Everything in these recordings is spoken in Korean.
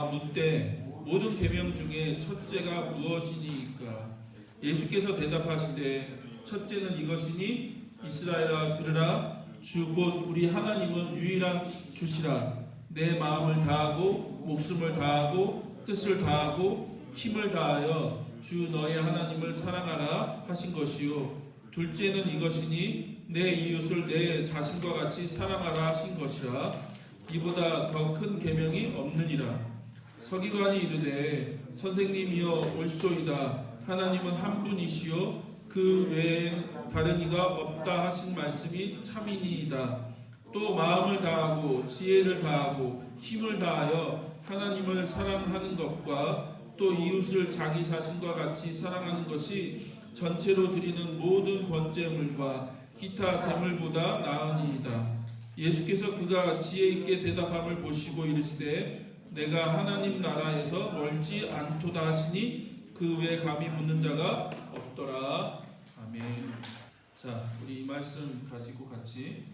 묻되 모든 계명 중에 첫째가 무엇이니까? 예수께서 대답하시되 첫째는 이것이니 이스라엘아 들으라 주 곧 우리 하나님은 유일한 주시라. 내 마음을 다하고 목숨을 다하고 뜻을 다하고 힘을 다하여 주 너의 하나님을 사랑하라 하신 것이요. 둘째는 이것이니 내 이웃을 내 자신과 같이 사랑하라 하신 것이라. 이보다 더 큰 계명이 없느니라. 서기관이 이르되 선생님이여 옳소이다. 하나님은 한 분이시요 그 외에 다른 이가 없다 하신 말씀이 참이니이다. 또 마음을 다하고 지혜를 다하고 힘을 다하여 하나님을 사랑하는 것과 또 이웃을 자기 자신과 같이 사랑하는 것이 전체로 드리는 모든 번제물과 기타 제물보다 나으니이다. 예수께서 그가 지혜 있게 대답함을 보시고 이르시되 내가 하나님 나라에서 멀지 않도다 하시니 그 외에 감히 묻는 자가 없더라. 아멘. 자, 우리 이 말씀 가지고 같이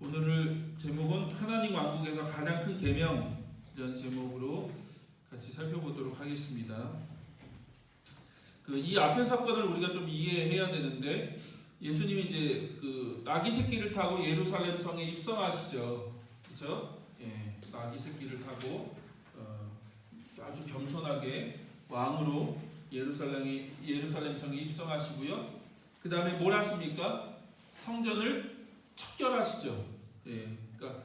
오늘을 제목은 하나님 왕국에서 가장 큰 계명 이런 제목으로 같이 살펴보도록 하겠습니다. 이 앞의 사건을 우리가 좀 이해해야 되는데 예수님이 이제 그 나귀 새끼를 타고 예루살렘 성에 입성하시죠. 그렇죠? 예, 나귀 새끼를 타고 아주 겸손하게 왕으로 예루살렘 성에 입성하시고요. 그 다음에 뭘 하십니까? 성전을 척결하시죠. 예, 그러니까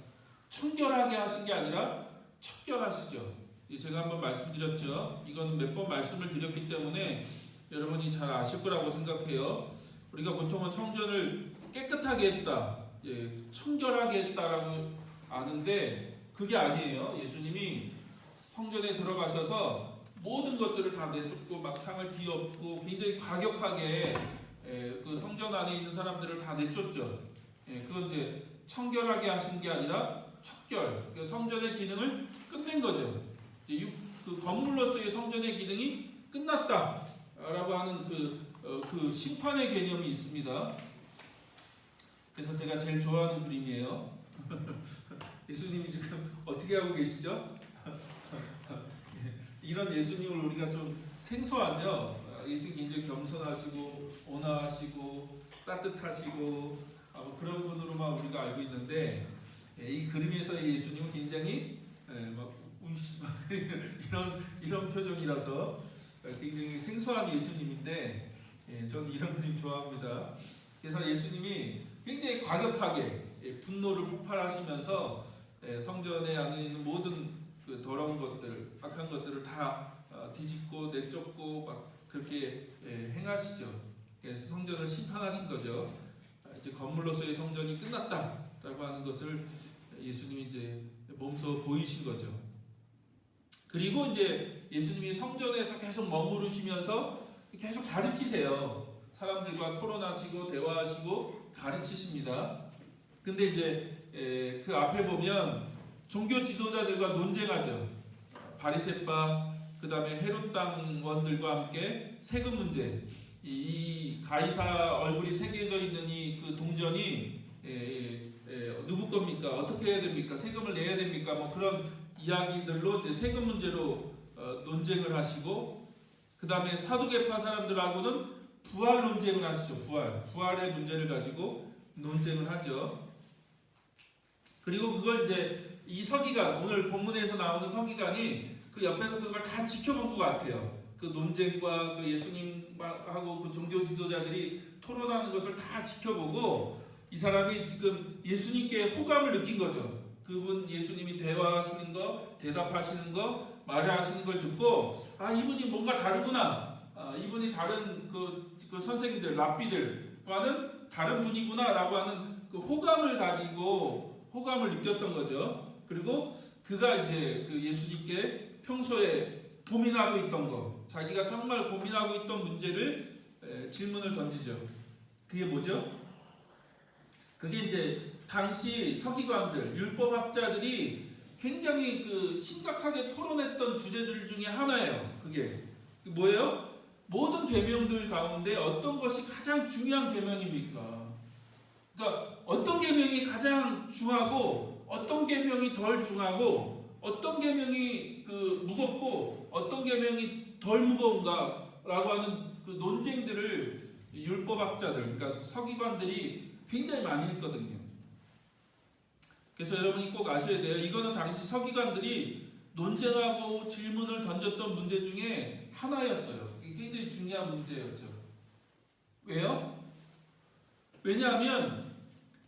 청결하게 하신 게 아니라 척결하시죠. 제가 한번 말씀드렸죠. 이거는 몇 번 말씀을 드렸기 때문에 여러분이 잘 아실 거라고 생각해요. 우리가 보통은 성전을 깨끗하게 했다, 예, 청결하게 했다라고 아는데 그게 아니에요. 예수님이 성전에 들어가셔서 모든 것들을 다 내쫓고 막 상을 뒤엎고 굉장히 과격하게 그 성전 안에 있는 사람들을 다 내쫓죠. 그건 이제 청결하게 하신 게 아니라 척결, 그 성전의 기능을 끝낸 거죠. 그 건물로서의 성전의 기능이 끝났다라고 하는 그 심판의 개념이 있습니다. 그래서 제가 제일 좋아하는 그림이에요. 예수님이 지금 어떻게 하고 계시죠? 이런 예수님을 우리가 좀 생소하죠. 예수님 굉장히 겸손하시고 온화하시고 따뜻하시고 그런 분으로만 우리가 알고 있는데 이 그림에서의 예수님은 굉장히 막 이런 표정이라서 굉장히 생소한 예수님인데 저는 이런 그림 좋아합니다. 그래서 예수님이 굉장히 과격하게 분노를 폭발하시면서 성전에 안에 있는 모든 그 더러운 것들, 악한 것들을 다 뒤집고 내쫓고 막 그렇게 행하시죠. 그래서 성전을 심판하신 거죠. 이제 건물로서의 성전이 끝났다라고 하는 것을 예수님이 이제 몸소 보이신 거죠. 그리고 이제 예수님이 성전에서 계속 머무르시면서 계속 가르치세요. 사람들과 토론하시고 대화하시고 가르치십니다. 근데 이제 그 앞에 보면 종교 지도자들과 논쟁하죠. 바리새파, 그 다음에 헤롯 당원들과 함께 세금 문제, 이 가이사 얼굴이 새겨져 있는 이 그 동전이 누구 겁니까? 어떻게 해야 됩니까? 세금을 내야 됩니까? 뭐 그런 이야기들로 이제 세금 문제로 논쟁을 하시고, 그 다음에 사두개파 사람들하고는 부활 논쟁을 하시죠. 부활의 문제를 가지고 논쟁을 하죠. 그리고 그걸 이제 이 서기관, 오늘 본문에서 나오는 서기관이 그 옆에서 그걸 다 지켜본 것 같아요. 그 논쟁과 그 예수님하고 그 종교 지도자들이 토론하는 것을 다 지켜보고 이 사람이 지금 예수님께 호감을 느낀 거죠. 그분 예수님이 대화하시는 거, 대답하시는 거, 말하시는 걸 듣고 이분이 뭔가 다르구나. 이분이 다른 그 선생님들, 랍비들과는 다른 분이구나라고 하는 그 호감을 가지고 호감을 느꼈던 거죠. 그리고 그가 이제 그 예수님께 평소에 고민하고 있던 거, 자기가 정말 고민하고 있던 문제를 질문을 던지죠. 그게 뭐죠? 그게 이제 당시 서기관들, 율법학자들이 굉장히 그 심각하게 토론했던 주제들 중에 하나예요. 그게 뭐예요? 모든 계명들 가운데 어떤 것이 가장 중요한 계명입니까? 그러니까 어떤 계명이 가장 중하고 어떤 계명이 덜 중하고 어떤 계명이 무겁고 어떤 계명이 덜 무거운가라고 하는 그 논쟁들을 율법학자들, 그러니까 서기관들이 굉장히 많이 했거든요. 그래서 여러분이 꼭 아셔야 돼요. 이거는 당시 서기관들이 논쟁하고 질문을 던졌던 문제 중에 하나였어요. 굉장히 중요한 문제였죠. 왜요? 왜냐하면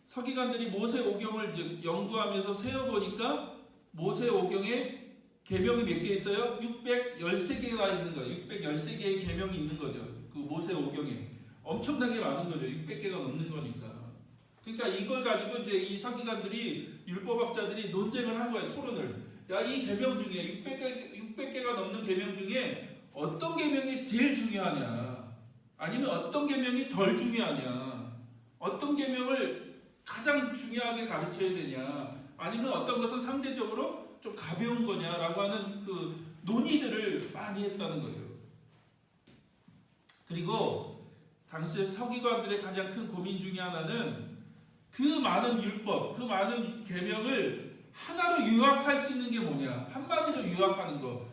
서기관들이 모세오경을 이제 연구하면서 세어보니까 모세오경에 계명이 몇 개 있어요? 613개가 있는 거예요. 613개의 계명이 있는 거죠. 그 모세오경에. 엄청나게 많은 거죠. 600개가 넘는 거니까. 그러니까 이걸 가지고 이제 이 서기관들이, 율법학자들이 논쟁을 한 거예요. 토론을. 야, 이 계명 중에 600개가 넘는 계명 중에 어떤 계명이 제일 중요하냐? 아니면 어떤 계명이 덜 중요하냐? 어떤 계명을 가장 중요하게 가르쳐야 되냐? 아니면 어떤 것은 상대적으로 좀 가벼운 거냐라고 하는 그 논의들을 많이 했다는 거죠. 그리고 당시 서기관들의 가장 큰 고민 중에 하나는 그 많은 율법, 그 많은 계명을 하나로 요약할 수 있는 게 뭐냐? 한마디로 요약하는 거.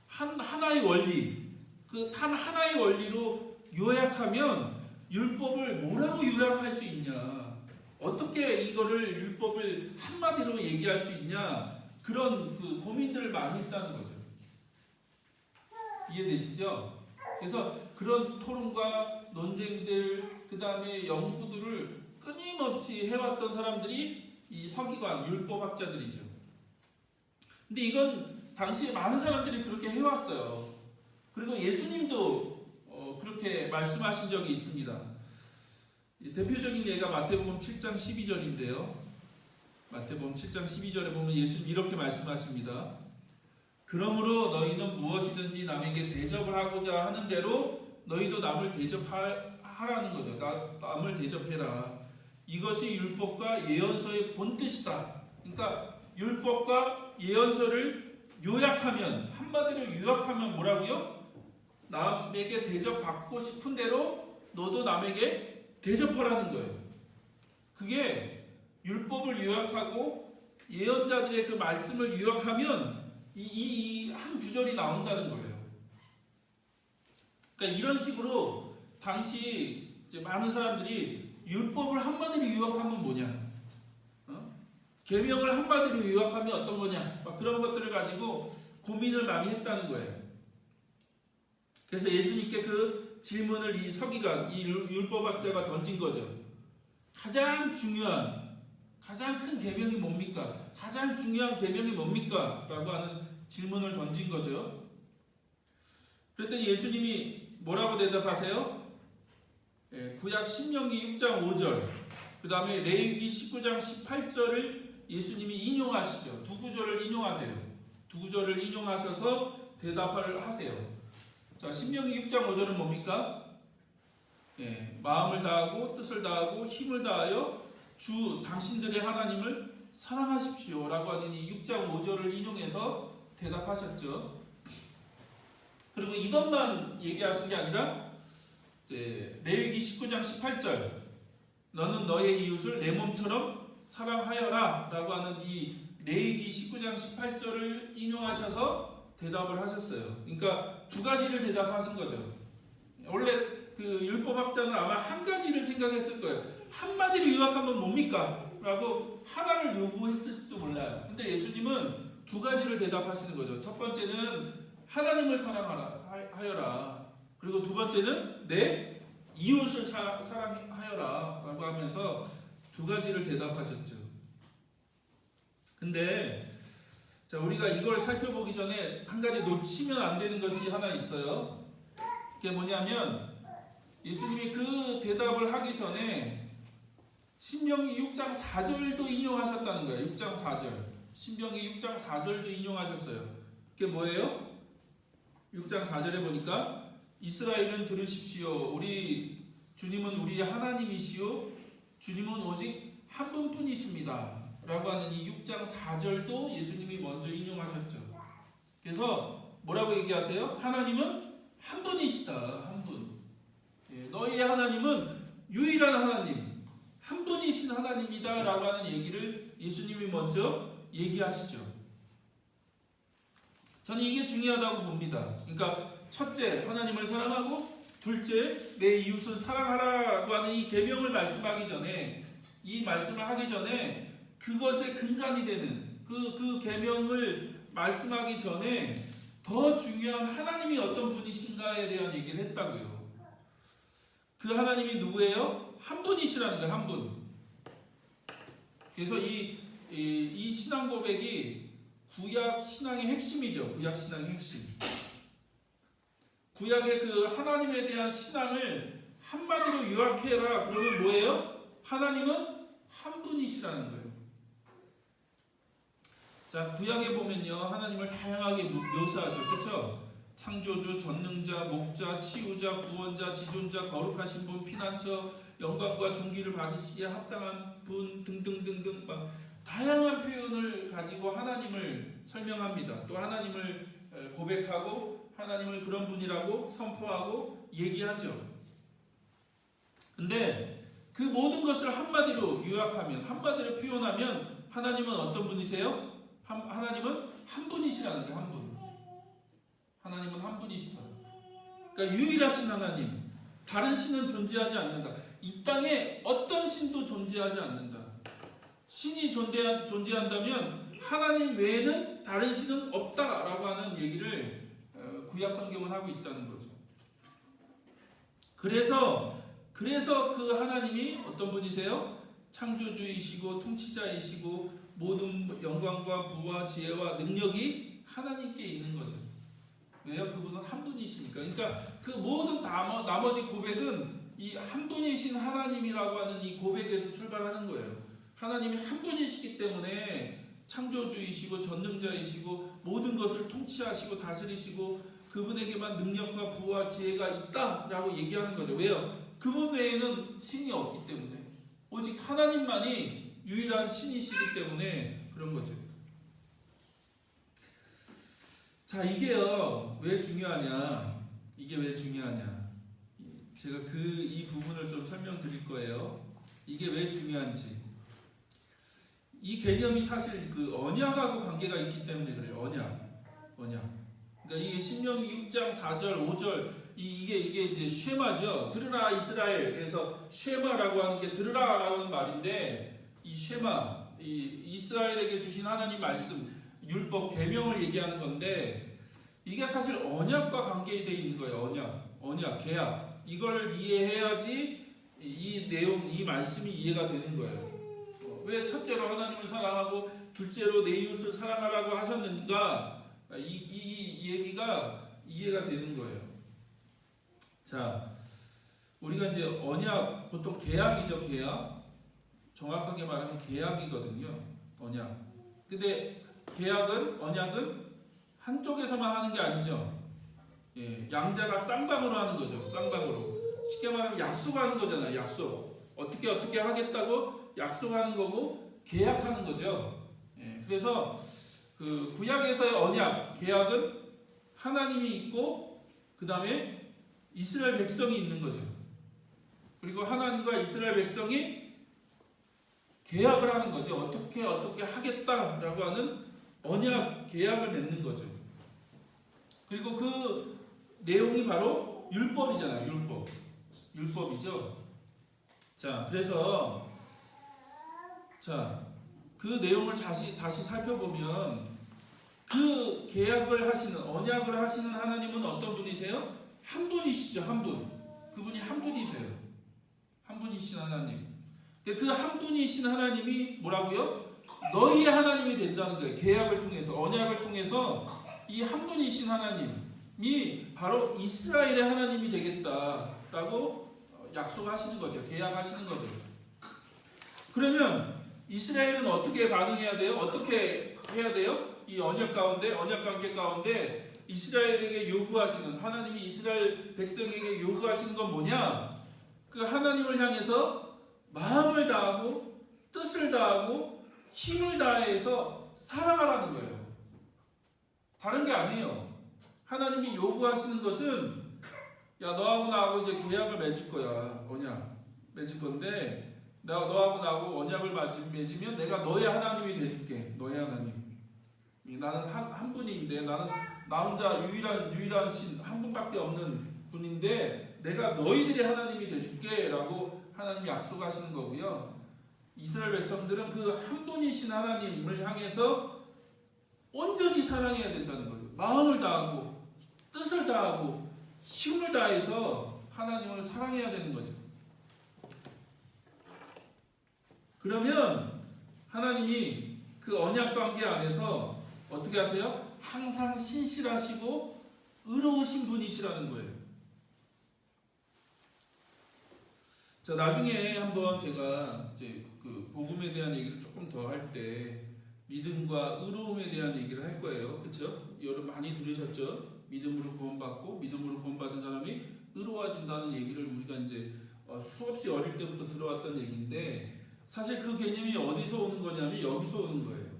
하나의 원리. 그 단 하나의 원리로 요약하면 율법을 뭐라고 요약할 수 있냐? 어떻게 이거를 율법을 한마디로 얘기할 수 있냐? 그런 그 고민들을 많이 했다는 거죠. 이해되시죠? 그래서 그런 토론과 논쟁들, 그 다음에 연구들을 끊임없이 해왔던 사람들이 이 서기관, 율법학자들이죠. 근데 이건 당시에 많은 사람들이 그렇게 해왔어요. 그리고 예수님도 그렇게 말씀하신 적이 있습니다. 대표적인 예가 마태복음 7장 12절인데요. 마태복음 7장 12절에 보면 예수님 이렇게 말씀하십니다. 그러므로 너희는 무엇이든지 남에게 대접을 하고자 하는 대로 너희도 남을 대접하라는 거죠. 남을 대접해라. 이것이 율법과 예언서의 본뜻이다. 그러니까 율법과 예언서를 요약하면, 한마디로 요약하면 뭐라고요? 남에게 대접받고 싶은 대로 너도 남에게 대접하라는 거예요. 그게 율법을 요약하고 예언자들의 그 말씀을 요약하면 이 한 구절이 나온다는 거예요. 그러니까 이런 식으로 당시 이제 많은 사람들이 율법을 한마디로 요약하면 뭐냐? 계명을 한마디로 요약하면 어떤 거냐? 막 그런 것들을 가지고 고민을 많이 했다는 거예요. 그래서 예수님께 그 질문을 이 서기관, 이 율법학자가 던진 거죠. 가장 중요한, 가장 큰 계명이 뭡니까? 가장 중요한 계명이 뭡니까? 라고 하는 질문을 던진 거죠. 그랬더니 예수님이 뭐라고 대답하세요? 구약 신명기 6장 5절, 그 다음에 레위기 19장 18절을 예수님이 인용하시죠. 두 구절을 인용하세요. 두 구절을 인용하셔서 대답을 하세요. 자, 신명기 6장 5절은 뭡니까? 마음을 다하고 뜻을 다하고 힘을 다하여 주 당신들의 하나님을 사랑하십시오 라고 하는 이 6장 5절을 인용해서 대답하셨죠. 그리고 이것만 얘기하신 게 아니라 이제 레위기 19장 18절, 너는 너의 이웃을 내 몸처럼 사랑하여라 라고 하는 이 레위기 19장 18절을 인용하셔서 대답을 하셨어요. 그러니까 두 가지를 대답하신 거죠. 원래 그 율법학자는 아마 한 가지를 생각했을 거예요. 한마디로 요약하면 뭡니까? 라고 하나를 요구했을지도 몰라요. 근데 예수님은 두 가지를 대답하시는 거죠. 첫 번째는 하나님을 사랑하여라. 그리고 두 번째는 내 이웃을 사랑하여라 라고 하면서 두 가지를 대답하셨죠. 근데 자, 우리가 이걸 살펴보기 전에 한 가지 놓치면 안 되는 것이 하나 있어요. 그게 뭐냐면 예수님이 그 대답을 하기 전에 신명기 6장 4절도 인용하셨다는 거예요. 6장 4절. 신명기 6장 4절도 인용하셨어요. 그게 뭐예요? 6장 4절에 보니까 이스라엘은 들으십시오. 우리 주님은 우리 하나님이시오. 주님은 오직 한 분뿐이십니다. 라고 하는 이 6장 4절도 예수님이 먼저 인용하셨죠. 그래서 뭐라고 얘기하세요? 하나님은 한 분이시다. 한 분. 너희의 하나님은 유일한 하나님, 한 분이신 하나님이다 라고 하는 얘기를 예수님이 먼저 얘기하시죠. 저는 이게 중요하다고 봅니다. 그러니까 첫째, 하나님을 사랑하고, 둘째, 내 이웃을 사랑하라고 하는 이 계명을 말씀하기 전에, 이 말씀을 하기 전에 그것의 근간이 되는 그 계명을 말씀하기 전에 더 중요한 하나님이 어떤 분이신가에 대한 얘기를 했다고요. 그 하나님이 누구예요? 한 분이시라는 거예요. 한 분. 그래서 이 신앙 고백이 구약 신앙의 핵심이죠. 구약 신앙의 핵심. 구약의 그 하나님에 대한 신앙을 한마디로 요약해라. 그러면 뭐예요? 하나님은 한 분이시라는 거예요. 자, 구약에 보면요, 하나님을 다양하게 묘사하죠. 그렇죠? 창조주, 전능자, 목자, 치유자, 구원자, 지존자, 거룩하신 분, 피난처, 영광과 존귀를 받으시기에 합당한 분 등등등등 막 다양한 표현을 가지고 하나님을 설명합니다. 또 하나님을 고백하고 하나님을 그런 분이라고 선포하고 얘기하죠. 근데 그 모든 것을 한마디로 요약하면, 한마디로 표현하면 하나님은 어떤 분이세요? 하나님은 한 분이시라는 거예요. 한 분. 하나님은 한 분이시다. 그러니까 유일하신 하나님. 다른 신은 존재하지 않는다. 이 땅에 어떤 신도 존재하지 않는다. 신이 존재한다면 하나님 외에는 다른 신은 없다라고 하는 얘기를 구약 성경은 하고 있다는 거죠. 그래서 그 하나님이 어떤 분이세요? 창조주이시고 통치자이시고 모든 영광과 부와 지혜와 능력이 하나님께 있는 거죠. 왜요? 그분은 한 분이시니까. 그러니까 그 모든 나머지 고백은 이 한 분이신 하나님이라고 하는 이 고백에서 출발하는 거예요. 하나님이 한 분이시기 때문에 창조주이시고 전능자이시고 모든 것을 통치하시고 다스리시고 그분에게만 능력과 부와 지혜가 있다라고 얘기하는 거죠. 왜요? 그분 외에는 신이 없기 때문에. 오직 하나님만이 유일한 신이시기 때문에 그런 거죠. 자, 이게요, 왜 중요하냐? 이게 왜 중요하냐? 제가 이 부분을 좀 설명드릴 거예요. 이게 왜 중요한지. 이 개념이 사실 그 언약하고 관계가 있기 때문에 그래요. 언약. 그러니까 이게 신명기 6장 4절, 5절 이게 이제 쉐마죠. 들으라 이스라엘에서 쉐마라고 하는 게 들으라라고 하는 말인데 이 쉐마, 이 이스라엘에게 주신 하나님 말씀, 율법, 계명을 얘기하는 건데 이게 사실 언약과 관계되어 있는 거예요. 언약, 계약. 이걸 이해해야지 이 내용, 이 말씀이 이해가 되는 거예요. 왜 첫째로 하나님을 사랑하고 둘째로 내 이웃을 사랑하라고 하셨는가? 이 얘기가 이해가 되는 거예요. 자, 우리가 이제 언약, 보통 계약이죠, 계약. 정확하게 말하면 계약이거든요, 언약. 근데 언약은 한쪽에서만 하는 게 아니죠. 예, 양자가 쌍방으로 하는 거죠, 쌍방으로. 쉽게 말하면 약속하는 거잖아요, 약속. 어떻게 하겠다고 약속하는 거고 계약하는 거죠. 예, 그래서 그 구약에서의 언약, 계약은 하나님이 있고 그 다음에 이스라엘 백성이 있는 거죠. 그리고 하나님과 이스라엘 백성이 계약을 하는 거죠. 어떻게 하겠다라고 하는 언약, 계약을 맺는 거죠. 그리고 그 내용이 바로 율법이잖아요. 율법이죠. 자, 그래서 그 내용을 다시 살펴보면 그 계약을 하시는, 언약을 하시는 하나님은 어떤 분이세요? 한 분이시죠. 한 분. 그분이 한 분이세요. 한 분이신 하나님. 근데 그 한 분이신 하나님이 뭐라고요? 너희의 하나님이 된다는 거예요. 계약을 통해서, 언약을 통해서 이 한 분이신 하나님이 바로 이스라엘의 하나님이 되겠다라고 약속하시는 거죠. 계약하시는 거죠. 그러면 이스라엘은 어떻게 반응해야 돼요? 어떻게 해야 돼요? 이 언약 관계 가운데 이스라엘에게 요구하시는, 하나님이 이스라엘 백성에게 요구하시는 건 뭐냐? 그 하나님을 향해서 마음을 다하고 뜻을 다하고 힘을 다해서 살아가라는 거예요. 다른 게 아니에요. 하나님이 요구하시는 것은 야, 너하고 나하고 이제 계약을 맺을 거야. 언약 맺을 건데 너하고 나하고 언약을 맺으면 내가 너의 하나님이 돼줄게. 너의 하나님. 나는 한 분인데 나는 나 혼자 유일한 신 한 분밖에 없는 분인데 내가 너희들의 하나님이 돼줄게라고 하나님이 약속하시는 거고요. 이스라엘 백성들은 그 한 분이신 하나님을 향해서 온전히 사랑해야 된다는 거죠. 마음을 다하고 뜻을 다하고 힘을 다해서 하나님을 사랑해야 되는 거죠. 그러면 하나님이 그 언약 관계 안에서 어떻게 하세요? 항상 신실하시고 의로우신 분이시라는 거예요. 자, 나중에 한번 제가 이제 그 복음에 대한 얘기를 조금 더 할 때 믿음과 의로움에 대한 얘기를 할 거예요. 그렇죠? 여러분 많이 들으셨죠? 믿음으로 구원받고 믿음으로 구원받은 사람이 의로워진다는 얘기를 우리가 이제 수없이 어릴 때부터 들어왔던 얘기인데 사실 그 개념이 어디서 오는 거냐면 여기서 오는 거예요.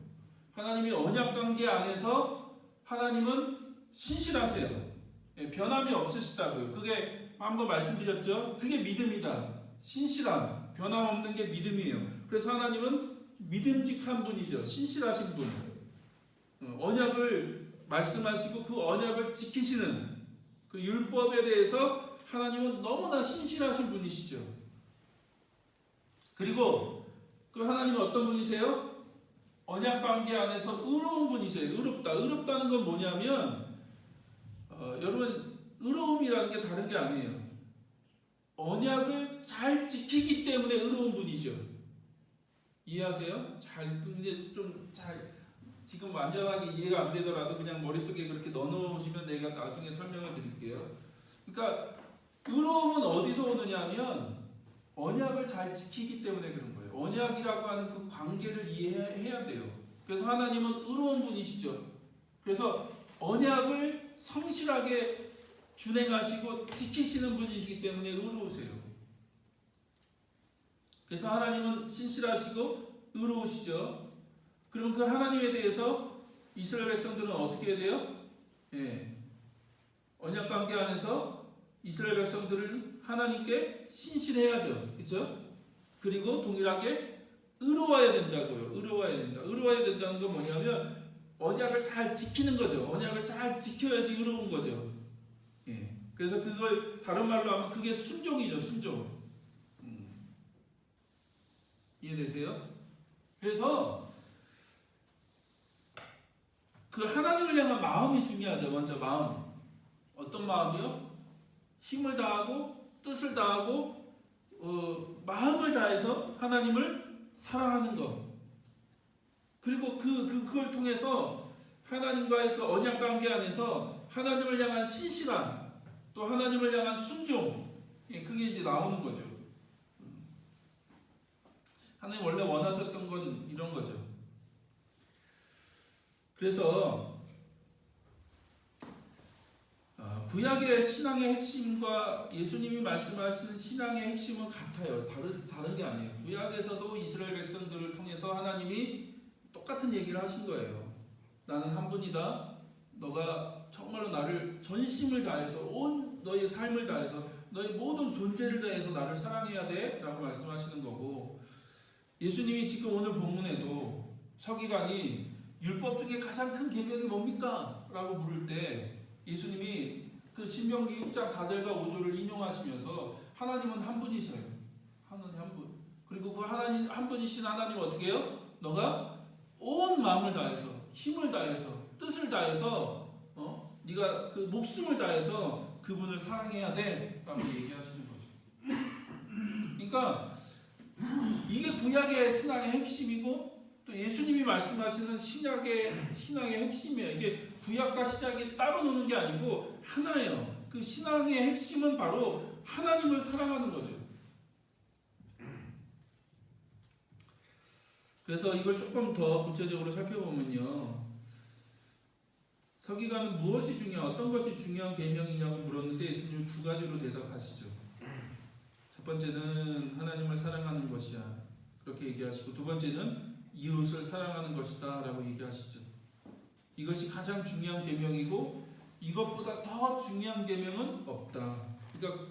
하나님이 언약 관계 안에서 하나님은 신실하세요. 변함이 없으시다고요. 그게 한번 말씀드렸죠. 그게 믿음이다. 신실함, 변함없는 게 믿음이에요. 그래서 하나님은 믿음직한 분이죠. 신실하신 분. 언약을 말씀하시고 그 언약을 지키시는 그 율법에 대해서 하나님은 너무나 신실하신 분이시죠. 그리고 그 하나님은 어떤 분이세요? 언약 관계 안에서 의로운 분이세요. 의롭다는 건 뭐냐면 여러분 의로움이라는 게 다른 게 아니에요. 언약을 잘 지키기 때문에 의로운 분이죠. 이해하세요? 근데 좀 지금 완전하게 이해가 안 되더라도 그냥 머릿속에 그렇게 넣어놓으시면 내가 나중에 설명을 드릴게요. 그러니까 의로움은 어디서 오느냐면 언약을 잘 지키기 때문에 그런 거예요. 언약이라고 하는 그 관계를 이해해야 돼요. 그래서 하나님은 의로운 분이시죠. 그래서 언약을 성실하게 준행하시고 지키시는 분이시기 때문에 의로우세요. 그래서 하나님은 신실하시고 의로우시죠. 그러면 그 하나님에 대해서 이스라엘 백성들은 어떻게 해야 돼요? 언약 관계 안에서 이스라엘 백성들을 하나님께 신실해야죠. 그렇죠? 그리고 동일하게 의로워야 된다고요. 의로워야 된다는 건 뭐냐면 언약을 잘 지키는 거죠. 언약을 잘 지켜야지 의로운 거죠. 그래서 그걸 다른 말로 하면 그게 순종이죠. 순종. 이해되세요? 그래서 그 하나님을 향한 마음이 중요하죠. 먼저 마음. 어떤 마음이요? 힘을 다하고 뜻을 다하고 마음을 다해서 하나님을 사랑하는 것. 그리고 그걸 통해서 하나님과의 그 언약 관계 안에서 하나님을 향한 신실함, 또 하나님을 향한 순종, 그게 이제 나오는 거죠. 하나님 원래 원하셨던 건 이런 거죠. 그래서 구약의 신앙의 핵심과 예수님이 말씀하신 신앙의 핵심은 같아요. 다른 게 아니에요. 구약에서도 이스라엘 백성들을 통해서 하나님이 똑같은 얘기를 하신 거예요. 나는 한 분이다. 너가 정말로 나를 전심을 다해서 온 너의 삶을 다해서 너의 모든 존재를 다해서 나를 사랑해야 돼 라고 말씀하시는 거고, 예수님이 지금 오늘 본문에도 서기관이 율법 중에 가장 큰 계명이 뭡니까? 라고 물을 때 예수님이 그 신명기 6장 4절과 5절을 인용하시면서 하나님은 한 분이셔요. 하나님 한 분. 그리고 그 하나님 한 분이신 하나님 어떻게 해요? 너가 온 마음을 다해서 힘을 다해서 뜻을 다해서 네가 그 목숨을 다해서 그분을 사랑해야 돼 라고 얘기하시는 거죠. 그러니까 이게 구약의 신앙의 핵심이고 또 예수님이 말씀하시는 신앙의 핵심이에요. 이게 구약과 신약이 따로 노는 게 아니고 하나예요. 그 신앙의 핵심은 바로 하나님을 사랑하는 거죠. 그래서 이걸 조금 더 구체적으로 살펴보면요. 서기관은 무엇이 어떤 것이 중요한 계명이냐고 물었는데 예수님은 두 가지로 대답하시죠. 첫 번째는 하나님을 사랑하는 것이야. 그렇게 얘기하시고 두 번째는 이웃을 사랑하는 것이다 라고 얘기하시죠. 이것이 가장 중요한 계명이고 이것보다 더 중요한 계명은 없다. 그러니까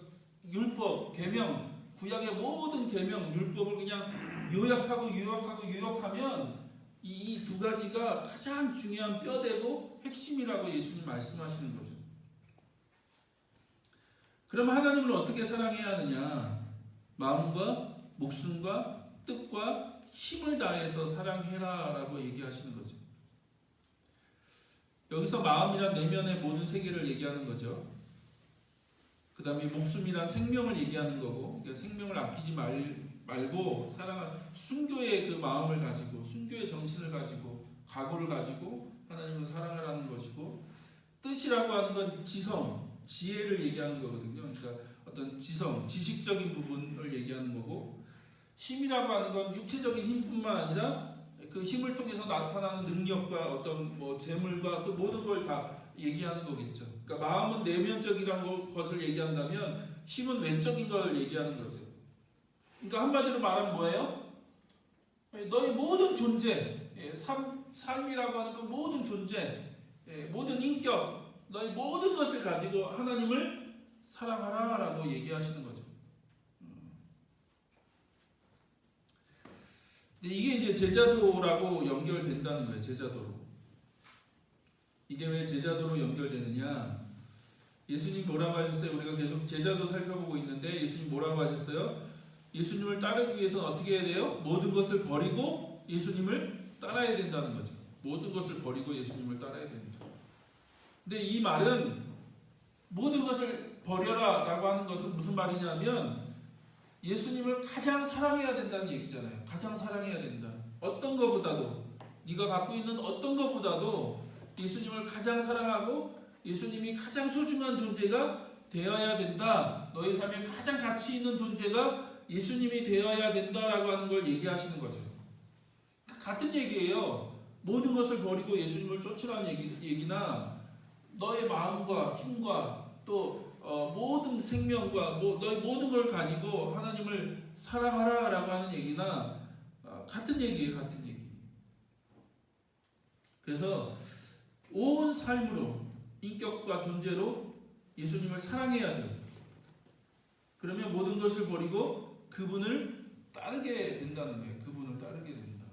율법, 계명, 구약의 모든 계명, 율법을 그냥 요약하면 이 두 가지가 가장 중요한 뼈대고 핵심이라고 예수님 말씀하시는 거죠. 그럼 하나님을 어떻게 사랑해야 하느냐? 마음과 목숨과 뜻과 힘을 다해서 사랑해라 라고 얘기하시는 거죠. 여기서 마음이란 내면의 모든 세계를 얘기하는 거죠. 그 다음에 목숨이란 생명을 얘기하는 거고, 그러니까 생명을 아끼지 말고 순교의 그 마음을 가지고, 순교의 정신을 가지고, 각오를 가지고 하나님을 사랑을 하는 것이고, 뜻이라고 하는 건 지성, 지혜를 얘기하는 거거든요. 그러니까 어떤 지성, 지식적인 부분을 얘기하는 거고, 힘이라고 하는 건 육체적인 힘뿐만 아니라 그 힘을 통해서 나타나는 능력과 어떤 뭐 재물과 그 모든 걸 다 얘기하는 거겠죠. 그러니까 마음은 내면적이라는 것을 얘기한다면 힘은 외적인 걸 얘기하는 거죠. 그러니까 한마디로 말하면 뭐예요? 너의 모든 존재, 삶이라고 하는 그 모든 존재, 모든 인격, 너의 모든 것을 가지고 하나님을 사랑하라 라고 얘기하시는 거죠. 근데 이게 이제 제자도라고 연결된다는 거예요. 제자도로. 이게 왜 제자도로 연결되느냐? 예수님 뭐라고 하셨어요? 우리가 계속 제자도 살펴보고 있는데 예수님 뭐라고 하셨어요? 예수님을 따르기 위해서는 어떻게 해야 돼요? 모든 것을 버리고 예수님을 따라야 된다는 거죠. 모든 것을 버리고 예수님을 따라야 된다. 근데 이 말은 모든 것을 버려라 라고 하는 것은 무슨 말이냐면 예수님을 가장 사랑해야 된다는 얘기잖아요. 가장 사랑해야 된다. 어떤 것보다도, 네가 갖고 있는 어떤 것보다도 예수님을 가장 사랑하고 예수님이 가장 소중한 존재가 되어야 된다. 너의 삶에 가장 가치 있는 존재가 예수님이 되어야 된다라고 하는 걸 얘기하시는 거죠. 같은 얘기예요. 모든 것을 버리고 예수님을 쫓으라는 얘기나 너의 마음과 힘과 또 모든 생명과 너의 모든 걸 가지고 하나님을 사랑하라라고 하는 얘기나 같은 얘기예요. 같은 얘기. 그래서 온 삶으로 인격과 존재로 예수님을 사랑해야죠. 그러면 모든 것을 버리고 그분을 따르게 된다는 거예요. 그분을 따르게 된다.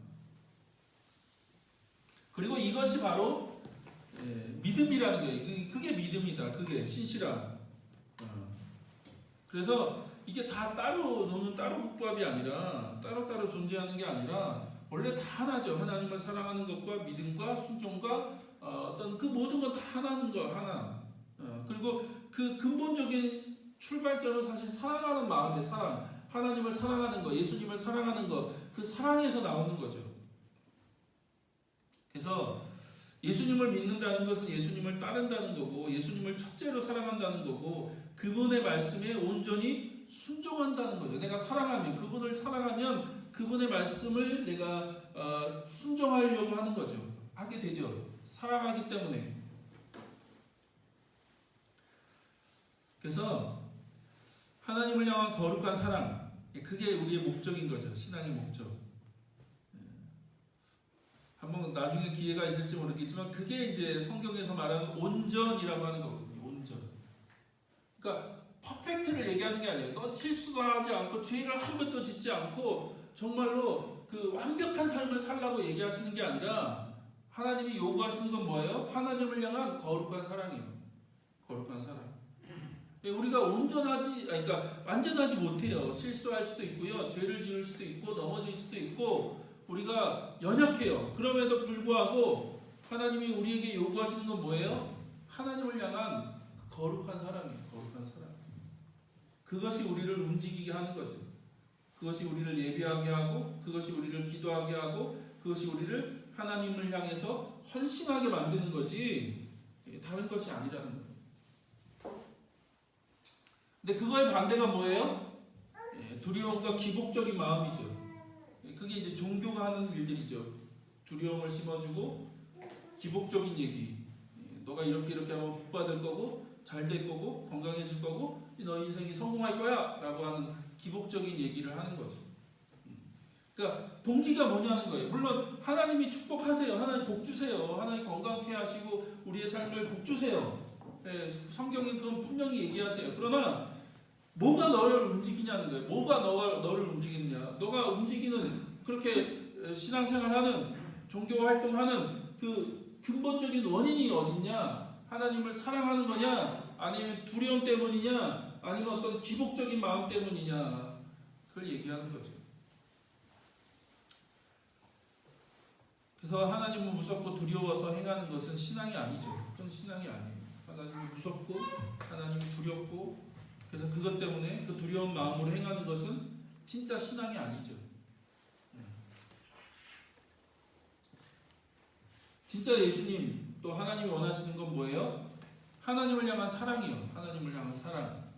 그리고 이것이 바로 믿음이라는 거예요. 그게 믿음이다. 그게 신실함. 그래서 이게 다 따로 노는 따로 국밥이 아니라 따로따로 존재하는 게 아니라 원래 다 하나죠. 하나님을 사랑하는 것과 믿음과 순종과 어떤 그 모든 건 다 하나는 거 하나. 그리고 그 근본적인 출발점은 사실 사랑하는 마음의 사랑, 하나님을 사랑하는 거, 예수님을 사랑하는 거, 그 사랑에서 나오는 거죠. 그래서 예수님을 믿는다는 것은 예수님을 따른다는 거고, 예수님을 첫째로 사랑한다는 거고, 그분의 말씀에 온전히 순종한다는 거죠. 내가 사랑하면, 그분을 사랑하면 그분의 말씀을 내가 순종하려고 하는 거죠. 하게 되죠. 사랑하기 때문에. 그래서 하나님을 향한 거룩한 사랑, 그게 우리의 목적인 거죠. 신앙의 목적. 한번 나중에 기회가 있을지 모르겠지만 그게 이제 성경에서 말하는 온전이라고 하는 거거든요. 온전. 그러니까 퍼펙트를 얘기하는 게 아니에요. 너 실수도 하지 않고 죄를 한 번도 짓지 않고 정말로 그 완벽한 삶을 살라고 얘기하시는 게 아니라 하나님이 요구하시는 건 뭐예요? 하나님을 향한 거룩한 사랑이에요. 거룩한 사랑. 우리가 그러니까 완전하지 못해요. 실수할 수도 있고요. 죄를 지을 수도 있고 넘어질 수도 있고 우리가 연약해요. 그럼에도 불구하고 하나님이 우리에게 요구하시는 건 뭐예요? 하나님을 향한 거룩한 사랑이에요. 거룩한 사랑. 그것이 우리를 움직이게 하는 거죠. 그것이 우리를 예배하게 하고 그것이 우리를 기도하게 하고 그것이 우리를 하나님을 향해서 헌신하게 만드는 거지 다른 것이 아니라는 거예요. 근데 그거의 반대가 뭐예요? 두려움과 기복적인 마음이죠. 그게 이제 종교가 하는 일들이죠. 두려움을 심어주고 기복적인 얘기. 너가 이렇게 하면 복 받을 거고 잘 될 거고 건강해질 거고 너 인생이 성공할 거야 라고 하는 기복적인 얘기를 하는 거죠. 그러니까 동기가 뭐냐는 거예요. 물론 하나님이 축복하세요. 하나님 복 주세요. 하나님 건강케 하시고 우리의 삶을 복 주세요. 성경에 그건 분명히 얘기하세요. 그러나 뭐가 너를 움직이냐는 거예요. 뭐가 너를 움직이느냐. 너가 움직이는 그렇게 신앙생활하는 종교 활동하는 그 근본적인 원인이 어딨냐? 하나님을 사랑하는 거냐? 아니면 두려움 때문이냐? 아니면 어떤 기복적인 마음 때문이냐? 그걸 얘기하는 거죠. 그래서 하나님을 무섭고 두려워서 행하는 것은 신앙이 아니죠. 그건 신앙이 아니에요. 하나님이 무섭고 하나님이 두렵고 그래서 그것 때문에 그 두려운 마음으로 행하는 것은 진짜 신앙이 아니죠. 진짜 예수님 또 하나님이 원하시는 건 뭐예요? 하나님을 향한 사랑이요. 하나님을 향한 사랑.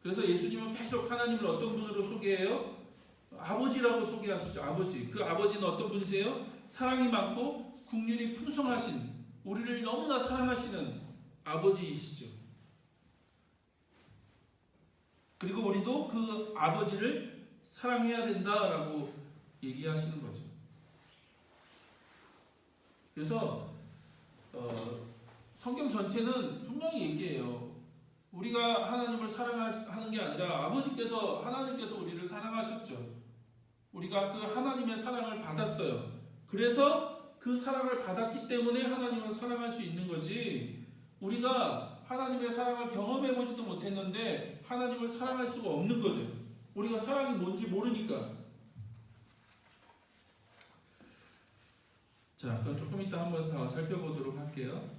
그래서 예수님은 계속 하나님을 어떤 분으로 소개해요? 아버지라고 소개하시죠. 아버지. 그 아버지는 어떤 분이세요? 사랑이 많고 국률이 풍성하신, 우리를 너무나 사랑하시는 아버지이시죠. 그리고 우리도 그 아버지를 사랑해야 된다라고 얘기하시는 거죠. 그래서 성경 전체는 분명히 얘기해요. 우리가 하나님을 사랑하는 게 아니라 아버지께서, 하나님께서 우리를 사랑하셨죠. 우리가 그 하나님의 사랑을 받았어요. 그래서 그 사랑을 받았기 때문에 하나님을 사랑할 수 있는 거지, 우리가 하나님의 사랑을 경험해보지도 못했는데 하나님을 사랑할 수가 없는 거죠. 우리가 사랑이 뭔지 모르니까. 자, 그럼 조금 이따 한번 더 살펴보도록 할게요.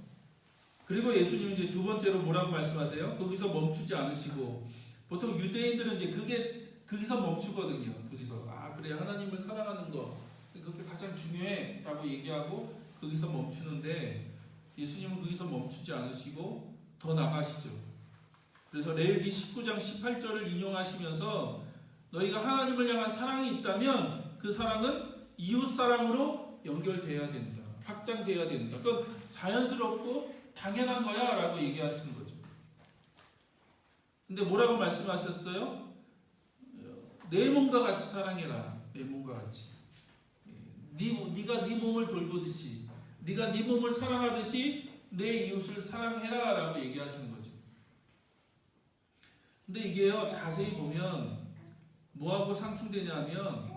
그리고 예수님은 이제 두 번째로 뭐라고 말씀하세요? 거기서 멈추지 않으시고, 보통 유대인들은 이제 그게 거기서 멈추거든요. 거기서 그래, 하나님을 사랑하는 거 그게 가장 중요해라고 얘기하고 거기서 멈추는데, 예수님은 거기서 멈추지 않으시고 더 나가시죠. 그래서 레위기 19장 18절을 인용하시면서 너희가 하나님을 향한 사랑이 있다면 그 사랑은 이웃 사랑으로 연결돼야 된다. 확장돼야 된다. 그건 자연스럽고 당연한 거야 라고 얘기하시는 거죠. 근데 뭐라고 말씀하셨어요? 내 몸과 같이 사랑해라. 내 몸과 같이. 네가 네 몸을 돌보듯이, 네가 네 몸을 사랑하듯이 내 이웃을 사랑해라 라고 얘기하시는 거죠. 근데 이게요, 자세히 보면 뭐하고 상충되냐면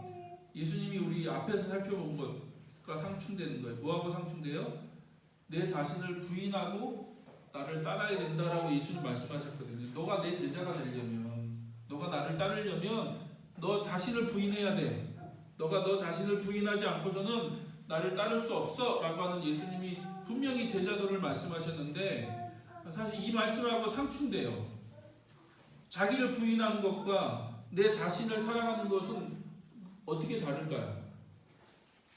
예수님이 우리 앞에서 살펴본 것과 상충되는 거예요. 뭐하고 상충돼요? 내 자신을 부인하고 나를 따라야 된다라고 예수님 말씀하셨거든요. 너가 내 제자가 되려면, 너가 나를 따르려면 너 자신을 부인해야 돼. 너가 너 자신을 부인하지 않고서는 나를 따를 수 없어 라고 하는 예수님이 분명히 제자도를 말씀하셨는데, 사실 이 말씀하고 상충돼요. 자기를 부인하는 것과 내 자신을 사랑하는 것은 어떻게 다를까요?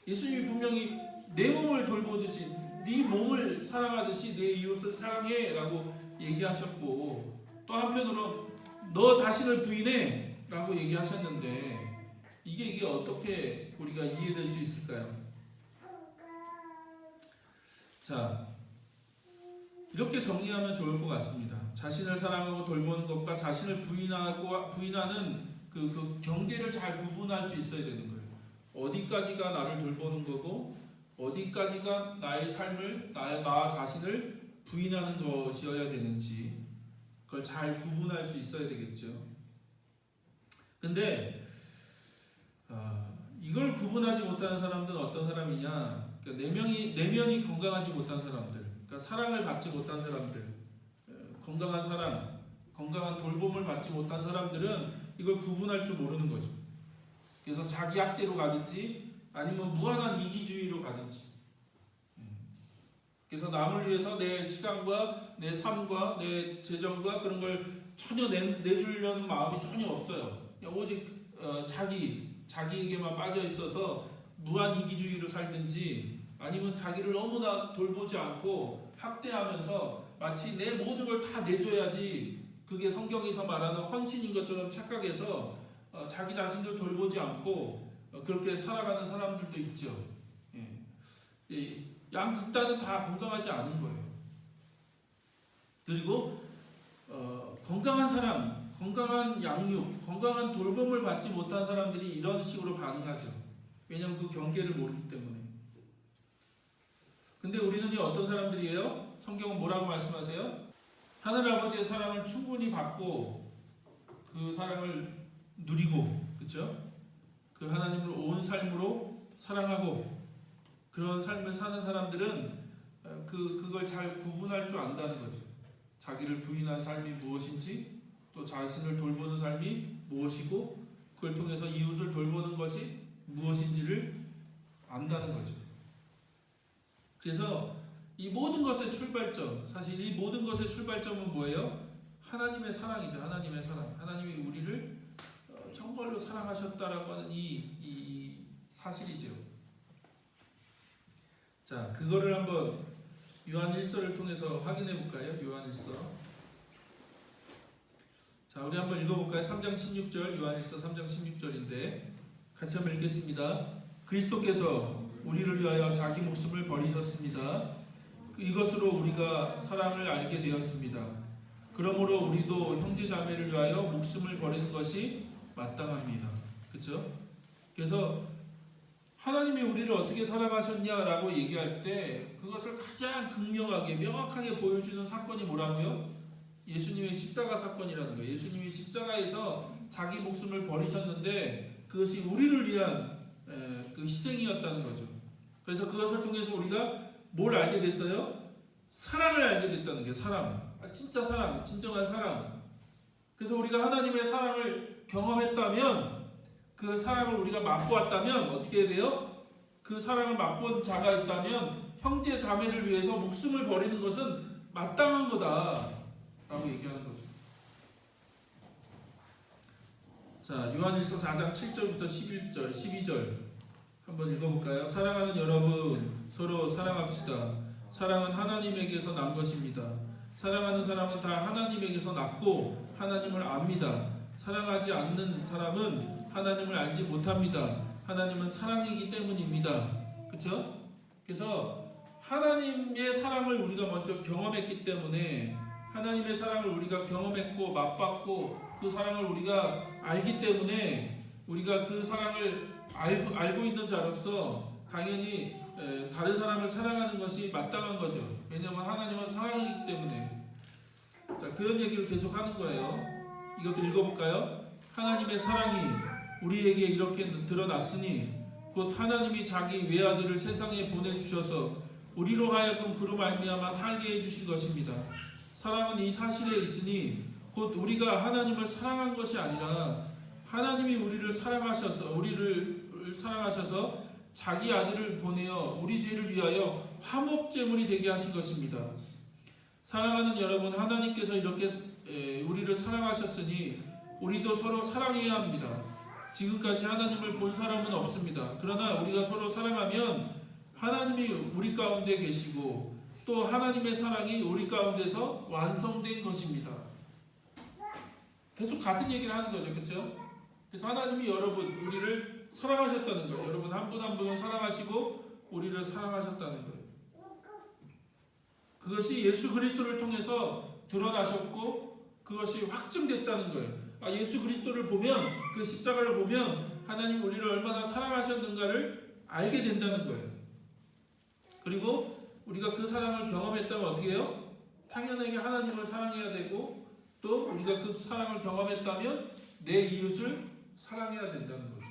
예수님이 분명히 내 몸을 돌보듯이, 네 몸을 사랑하듯이 내 이웃을 사랑해 라고 얘기하셨고, 또 한편으로 너 자신을 부인해 라고 얘기하셨는데, 이게 어떻게 우리가 이해될 수 있을까요? 자, 이렇게 정리하면 좋을 것 같습니다. 자신을 사랑하고 돌보는 것과 자신을 부인하는 그 경계를 잘 구분할 수 있어야 되는 거예요. 어디까지가 나를 돌보는 거고 어디까지가 나의 삶을, 나 자신을 부인하는 것이어야 되는지, 그걸 잘 구분할 수 있어야 되겠죠. 근데 이걸 구분하지 못하는 사람들은 어떤 사람이냐? 그러니까 내면이 건강하지 못한 사람들, 그러니까 사랑을 받지 못한 사람들, 건강한 사랑, 건강한 돌봄을 받지 못한 사람들은 이걸 구분할 줄 모르는 거죠. 그래서 자기 학대로 가든지 아니면 무한한 이기주의로 가든지, 그래서 남을 위해서 내 시간과 내 삶과 내 재정과 그런 걸 전혀 내주려는 마음이 전혀 없어요. 그냥 오직 자기에게만 빠져 있어서 무한 이기주의로 살든지, 아니면 자기를 너무나 돌보지 않고 학대하면서 마치 내 모든 걸 다 내줘야지, 그게 성경에서 말하는 헌신인 것처럼 착각해서 자기 자신을 돌보지 않고 그렇게 살아가는 사람들도 있죠. 양극단은 다 건강하지 않은 거예요. 그리고 건강한 사람, 건강한 양육, 건강한 돌봄을 받지 못한 사람들이 이런 식으로 반응하죠. 왜냐하면 그 경계를 모르기 때문에. 근데 우리는 어떤 사람들이에요? 성경은 뭐라고 말씀하세요? 하늘 아버지의 사랑을 충분히 받고 그 사랑을 누리고, 그렇죠? 그 하나님을 온 삶으로 사랑하고 그런 삶을 사는 사람들은 그걸 잘 구분할 줄 안다는 거죠. 자기를 부인한 삶이 무엇인지, 또 자신을 돌보는 삶이 무엇이고, 그걸 통해서 이웃을 돌보는 것이 무엇인지를 안다는 거죠. 그래서 이 모든 것의 출발점, 사실 이 모든 것의 출발점은 뭐예요? 하나님의 사랑이죠. 하나님의 사랑. 하나님이 우리를 정말로 사랑하셨다라고 하는 이 사실이죠. 자, 그거를 한번 요한 1서를 통해서 확인해 볼까요? 요한 1서. 자, 우리 한번 읽어볼까요? 3장 16절, 요한 1서 3장 16절인데 같이 한번 읽겠습니다. 그리스도께서 우리를 위하여 자기 목숨을 버리셨습니다. 이것으로 우리가 사랑을 알게 되었습니다. 그러므로 우리도 형제 자매를 위하여 목숨을 버리는 것이 마땅합니다. 그렇죠? 그래서 하나님이 우리를 어떻게 사랑하셨냐라고 얘기할 때 그것을 가장 극명하게 명확하게 보여주는 사건이 뭐라고요? 예수님의 십자가 사건이라는 거예요. 예수님이 십자가에서 자기 목숨을 버리셨는데 그것이 우리를 위한 그 희생이었다는 거죠. 그래서 그것을 통해서 우리가 뭘 알게 됐어요? 사랑을 알게 됐다는 게 사랑. 진짜 사랑, 진정한 사랑. 그래서 우리가 하나님의 사랑을 경험했다면, 그 사랑을 우리가 맛보았다면 어떻게 해야 돼요? 그 사랑을 맛본 자가 있다면 형제 자매를 위해서 목숨을 버리는 것은 마땅한 거다라고 얘기하는 거죠. 자, 요한일서 4장 7절부터 11절, 12절 한번 읽어볼까요? 사랑하는 여러분, 서로 사랑합시다. 사랑은 하나님에게서 난 것입니다. 사랑하는 사람은 다 하나님에게서 났고 하나님을 압니다. 사랑하지 않는 사람은 하나님을 알지 못합니다. 하나님은 사랑이기 때문입니다. 그렇죠? 그래서 하나님의 사랑을 우리가 먼저 경험했기 때문에, 하나님의 사랑을 우리가 경험했고 맛봤고 그 사랑을 우리가 알기 때문에 우리가 그 사랑을 알고 있는 자로서 당연히 다른 사람을 사랑하는 것이 마땅한 거죠. 왜냐하면 하나님은 사랑이기 때문에. 자, 그런 얘기를 계속 하는 거예요. 이것도 읽어볼까요? 하나님의 사랑이 우리에게 이렇게 드러났으니 곧 하나님이 자기 외아들을 세상에 보내주셔서 우리로 하여금 그로 말미암아 살게 해주신 것입니다. 사랑은 이 사실에 있으니 곧 우리가 하나님을 사랑한 것이 아니라 하나님이 우리를 사랑하셔서 자기 아들을 보내어 우리 죄를 위하여 화목제물이 되게 하신 것입니다. 사랑하는 여러분, 하나님께서 이렇게 우리를 사랑하셨으니 우리도 서로 사랑해야 합니다. 지금까지 하나님을 본 사람은 없습니다. 그러나 우리가 서로 사랑하면 하나님이 우리 가운데 계시고 또 하나님의 사랑이 우리 가운데서 완성된 것입니다. 계속 같은 얘기를 하는 거죠. 그렇죠? 그래서 하나님이 여러분, 우리를 사랑하셨다는 거예요. 여러분 한 분 한 분을 사랑하시고 우리를 사랑하셨다는 거예요. 그것이 예수 그리스도를 통해서 드러나셨고 그것이 확증됐다는 거예요. 예수 그리스도를 보면, 그 십자가를 보면 하나님 우리를 얼마나 사랑하셨는가를 알게 된다는 거예요. 그리고 우리가 그 사랑을 경험했다면 어떻게 해요? 당연하게 하나님을 사랑해야 되고 또 우리가 그 사랑을 경험했다면 내 이웃을 사랑해야 된다는 거죠.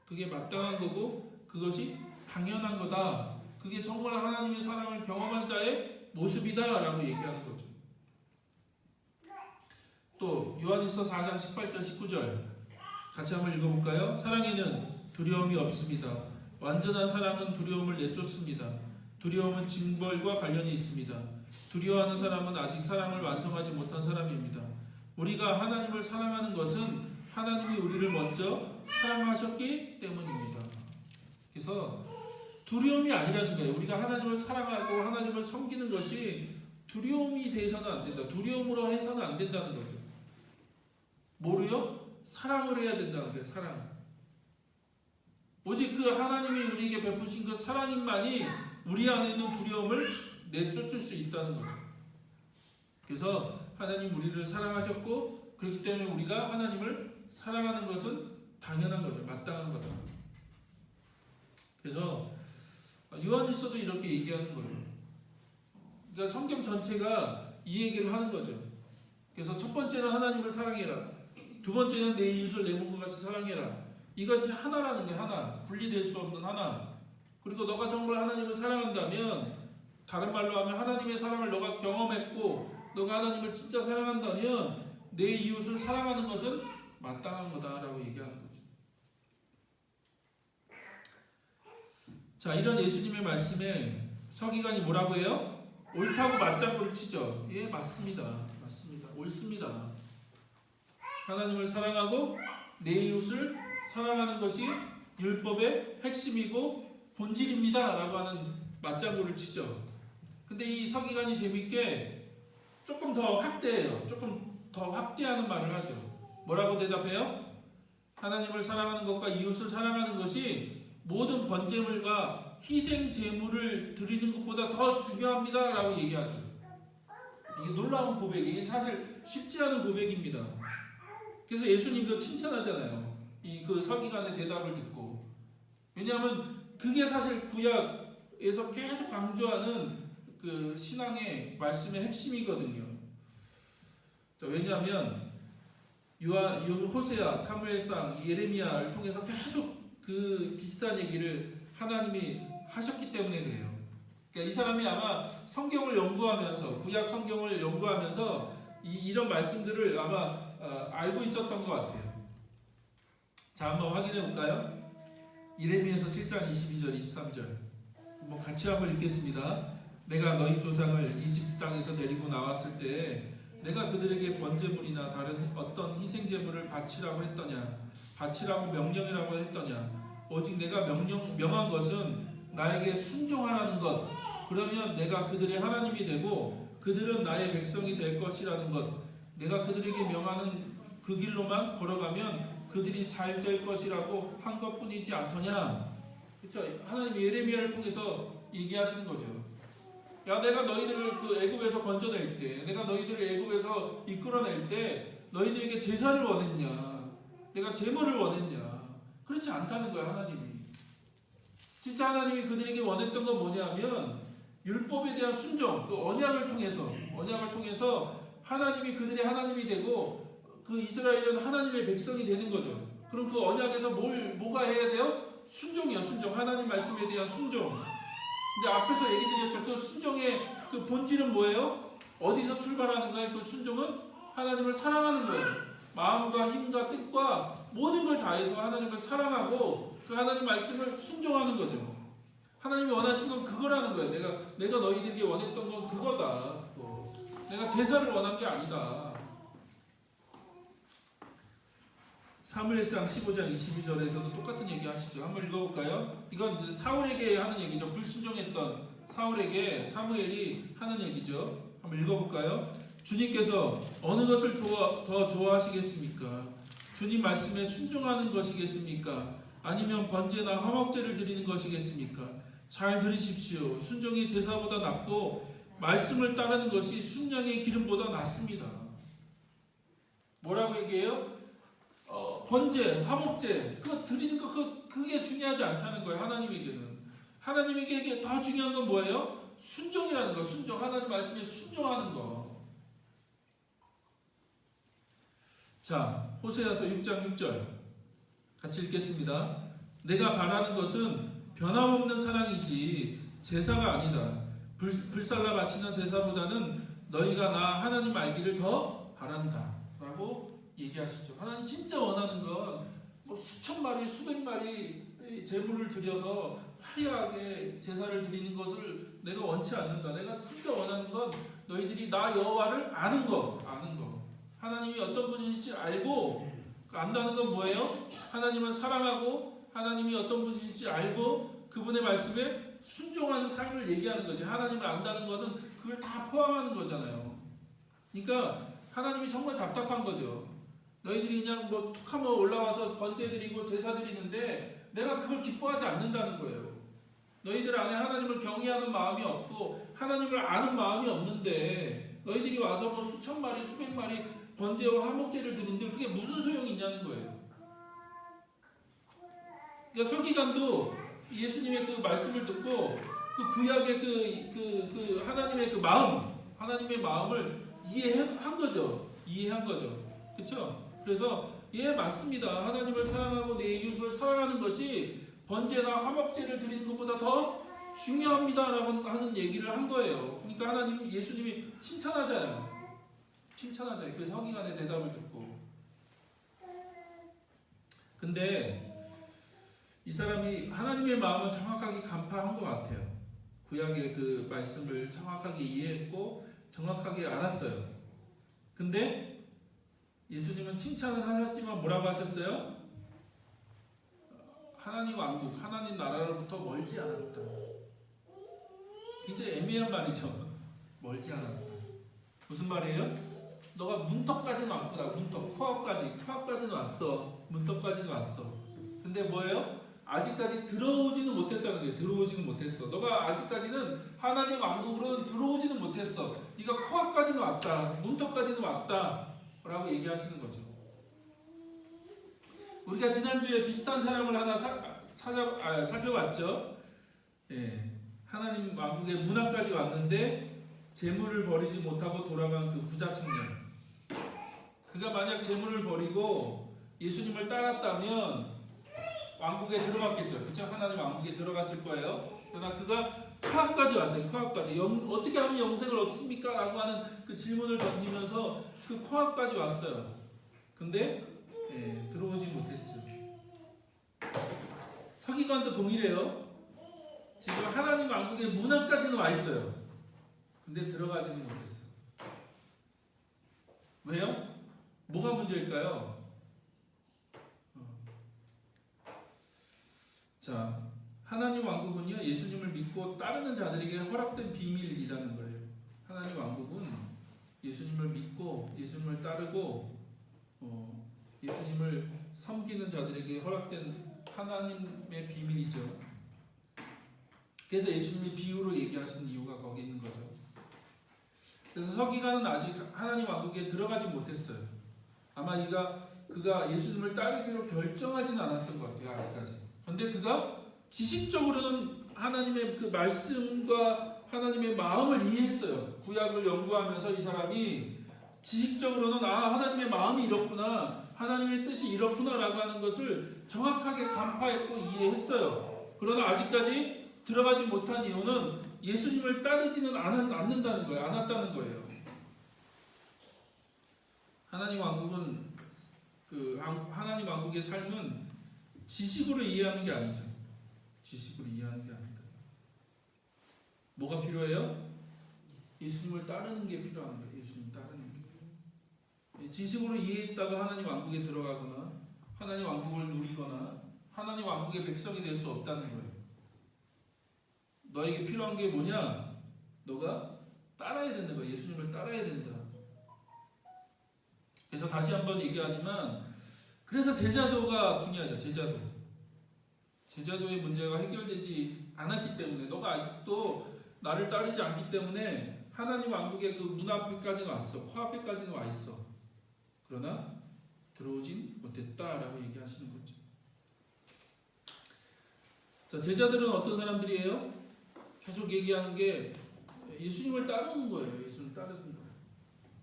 그게 마땅한 거고 그것이 당연한 거다. 그게 정말 하나님의 사랑을 경험한 자의 모습이다라고 얘기하는 거죠. 또 요한일서 4장 18절 19절 같이 한번 읽어볼까요? 사랑에는 두려움이 없습니다. 완전한 사랑은 두려움을 내쫓습니다. 두려움은 징벌과 관련이 있습니다. 두려워하는 사람은 아직 사랑을 완성하지 못한 사람입니다. 우리가 하나님을 사랑하는 것은 하나님이 우리를 먼저 사랑하셨기 때문입니다. 그래서 두려움이 아니라는 거예요. 우리가 하나님을 사랑하고 하나님을 섬기는 것이 두려움이 돼서는 안 된다. 두려움으로 해서는 안 된다는 거죠. 뭐로요? 사랑을 해야 된다는 거예요. 사랑. 오직 그 하나님이 우리에게 베푸신 그 사랑인만이 우리 안에 있는 두려움을 내쫓을 수 있다는 거죠. 그래서 하나님 우리를 사랑하셨고 그렇기 때문에 우리가 하나님을 사랑하는 것은 당연한 거죠. 마땅한 거다. 그래서 요한일서도 이렇게 얘기하는 거예요. 그러니까 성경 전체가 이 얘기를 하는 거죠. 그래서 첫 번째는 하나님을 사랑해라. 두 번째는 내 이웃을 내 몸과 같이 사랑해라. 이것이 하나라는 게 하나, 분리될 수 없는 하나. 그리고 너가 정말 하나님을 사랑한다면, 다른 말로 하면 하나님의 사랑을 너가 경험했고 너가 하나님을 진짜 사랑한다면 내 이웃을 사랑하는 것은 마땅한 거다라고 얘기하는 거죠. 자, 이런 예수님의 말씀에 서기관이 뭐라고 해요? 옳다고 맞장구를 치죠. 예, 맞습니다. 맞습니다. 옳습니다. 하나님을 사랑하고 내 이웃을 사랑하는 것이 율법의 핵심이고 본질입니다 라고 하는 맞장구를 치죠. 근데 이 서기관이 재밌게 조금 더 확대해요. 조금 더 확대하는 말을 하죠. 뭐라고 대답해요? 하나님을 사랑하는 것과 이웃을 사랑하는 것이 모든 번제물과 희생 제물을 드리는 것보다 더 중요합니다 라고 얘기하죠. 이게 놀라운 고백이, 이게 사실 쉽지 않은 고백입니다. 그래서 예수님도 칭찬하잖아요. 이 그 서기관의 대답을 듣고. 왜냐하면 그게 사실 구약에서 계속 강조하는 그 신앙의 말씀의 핵심이거든요. 자, 왜냐하면 호세아, 사무엘상, 예레미야를 통해서 계속 그 비슷한 얘기를 하나님이 하셨기 때문에 그래요. 그러니까 이 사람이 아마 성경을 연구하면서, 구약 성경을 연구하면서 이런 말씀들을 아마 알고 있었던 것 같아요. 자, 한번 확인해 볼까요? 예레미야서 7장 22절 23절 한번 같이 한번 읽겠습니다. 내가 너희 조상을 이집트 땅에서 데리고 나왔을 때 내가 그들에게 번제물이나 다른 어떤 희생제물을 바치라고 했더냐? 바치라고 명령이라고 했더냐? 오직 내가 명한 것은 나에게 순종하라는 것. 그러면 내가 그들의 하나님이 되고 그들은 나의 백성이 될 것이라는 것. 내가 그들에게 명하는 그 길로만 걸어가면 그들이 잘 될 것이라고 한 것뿐이지 않더냐? 그렇죠? 하나님이 예레미야를 통해서 얘기하시는 거죠. 야, 내가 너희들을 그 애굽에서 건져낼 때, 내가 너희들을 애굽에서 이끌어낼 때 너희들에게 제사를 원했냐? 내가 제물을 원했냐? 그렇지 않다는 거야, 하나님이. 진짜 하나님이 그들에게 원했던 건 뭐냐면 율법에 대한 순종, 그 언약을 통해서 하나님이 그들의 하나님이 되고 그 이스라엘은 하나님의 백성이 되는 거죠. 그럼 그 언약에서 뭐가 해야 돼요? 순종이요, 순종. 하나님 말씀에 대한 순종. 근데 앞에서 얘기 드렸죠. 그 순종의 그 본질은 뭐예요? 어디서 출발하는 거예요? 그 순종은 하나님을 사랑하는 거예요. 마음과 힘과 뜻과 모든 걸 다해서 하나님을 사랑하고 그 하나님 말씀을 순종하는 거죠. 하나님이 원하신 건 그거라는 거예요. 내가 너희들에게 원했던 건 그거다. 그거. 내가 제사를 원한 게 아니다. 사무엘상 15장 22절에서도 똑같은 얘기 하시죠. 한번 읽어볼까요? 이건 이제 사울에게 하는 얘기죠. 불순종했던 사울에게 사무엘이 하는 얘기죠. 한번 읽어볼까요? 주님께서 어느 것을 더 좋아하시겠습니까? 주님 말씀에 순종하는 것이겠습니까? 아니면 번제나 화목제를 드리는 것이겠습니까? 잘 들으십시오. 순종이 제사보다 낫고 말씀을 따르는 것이 순양의 기름보다 낫습니다. 뭐라고 얘기해요? 번제, 화목제, 그거 드리는 거 그게 중요하지 않다는 거예요. 하나님에게는. 하나님에게 더 중요한 건 뭐예요? 순종이라는 거. 순종. 하나님 말씀에 순종하는 거. 자, 호세아서 6장 6절 같이 읽겠습니다. 내가 바라는 것은 변함없는 사랑이지 제사가 아니다. 불살라 바치는 제사보다는 너희가 나 하나님 알기를 더 바란다 라고 얘기하시죠. 하나님 진짜 원하는 건 뭐 수천 마리, 수백 마리 제물을 드려서 화려하게 제사를 드리는 것을 내가 원치 않는다. 내가 진짜 원하는 건 너희들이 나 여호와를 아는 거. 하나님이 어떤 분이신지 알고, 안다는 건 뭐예요? 하나님을 사랑하고 하나님이 어떤 분이신지 알고 그분의 말씀에 순종하는 삶을 얘기하는 거지. 하나님을 안다는 거는 그걸 다 포함하는 거잖아요. 그러니까 하나님이 정말 답답한 거죠. 너희들이 그냥 뭐 툭하면 올라와서 번제 드리고 제사 드리는데 내가 그걸 기뻐하지 않는다는 거예요. 너희들 안에 하나님을 경외하는 마음이 없고 하나님을 아는 마음이 없는데 너희들이 와서 뭐 수천 마리, 수백 마리 번제와 화목제를 드리는데 그게 무슨 소용이 있냐는 거예요. 그러니까 서기관도 예수님의 그 말씀을 듣고 그 구약의 그 하나님의 그 마음, 하나님의 마음을 이해한 거죠. 그렇죠? 그래서 예, 맞습니다. 하나님을 사랑하고 내 이웃을 사랑하는 것이 번제나 화목제를 드리는 것보다 더 중요합니다라고 하는 얘기를 한 거예요. 그러니까 하나님, 예수님이 칭찬하잖아요. 그래서 서기관의 대답을 듣고. 근데 이 사람이 하나님의 마음을 정확하게 간파한 것 같아요. 구약의 그 말씀을 정확하게 이해했고 정확하게 알았어요. 근데 예수님은 칭찬을 하셨지만 뭐라고 하셨어요? 하나님 왕국, 하나님 나라로부터 멀지 않았다. 굉장히 애매한 말이죠. 멀지 않았다. 무슨 말이에요? 너가 문턱까지는 왔구나. 문턱, 코앞까지는 왔어. 문턱까지는 왔어. 근데 뭐예요? 아직까지 들어오지는 못했다는 거예요. 들어오지는 못했어. 너가 아직까지는 하나님 왕국으로는 들어오지는 못했어. 네가 코앞까지는 왔다. 문턱까지는 왔다. 라고 얘기하시는 거죠. 우리가 지난주에 비슷한 사람을 하나 살펴봤죠. 예, 하나님 왕국의 문 앞까지 왔는데 재물을 버리지 못하고 돌아간 그 부자 청년. 그가 만약 재물을 버리고 예수님을 따랐다면 왕국에 들어갔겠죠. 그렇죠? 하나님 왕국에 들어갔을 거예요. 그러나 그가 코앞까지 왔어요. 코앞까지. 어떻게 하면 영생을 얻습니까? 라고 하는 그 질문을 던지면서 그 코앞까지 왔어요. 근데 들어오지 못했죠. 서기관도 동일해요. 지금 하나님 왕국의 문 앞까지는 와 있어요. 근데 들어가지는 못했어요. 왜요? 뭐가 문제일까요? 자, 하나님 왕국은요, 예수님을 믿고 따르는 자들에게 허락된 비밀이라는 거예요. 하나님 왕국은 예수님을 믿고 예수님을 따르고 예수님을 섬기는 자들에게 허락된 하나님의 비밀이죠. 그래서 예수님이 비유로 얘기하신 이유가 거기 있는 거죠. 그래서 서기관은 아직 하나님 왕국에 들어가지 못했어요. 아마 그가 예수님을 따르기로 결정하진 않았던 것 같아요. 아직까지. 그런데 그가 지식적으로는 하나님의 그 말씀과 하나님의 마음을 이해했어요. 구약을 연구하면서 이 사람이 지식적으로는 하나님의 마음이 이렇구나, 하나님의 뜻이 이렇구나라고 하는 것을 정확하게 간파했고 이해했어요. 그러나 아직까지 들어가지 못한 이유는 예수님을 따르지는 않는다는 거예요. 않았다는 거예요. 하나님 왕국은 하나님 왕국의 삶은 지식으로 이해하는 게 아니죠. 지식으로 이해하는 게 아니다. 뭐가 필요해요? 예수님을 따르는 게 필요한 거예요. 예수님 따르는 게. 지식으로 이해했다가 하나님 왕국에 들어가거나 하나님 왕국을 누리거나 하나님 왕국의 백성이 될 수 없다는 거예요. 너에게 필요한 게 뭐냐? 너가 따라야 되는 거야. 예수님을 따라야 된다. 그래서 다시 한번 얘기하지만, 그래서 제자도가 중요하죠. 제자도의 문제가 해결되지 않았기 때문에, 너가 아직도 나를 따르지 않기 때문에 하나님 왕국의 그 문 앞에까지는 왔어. 코앞에까지는 와 있어. 그러나 들어오진 못했다라고 얘기하시는 거죠. 자, 제자들은 어떤 사람들이에요? 계속 얘기하는 게 예수님을 따르는 거예요. 예수님을 따르는 거예요.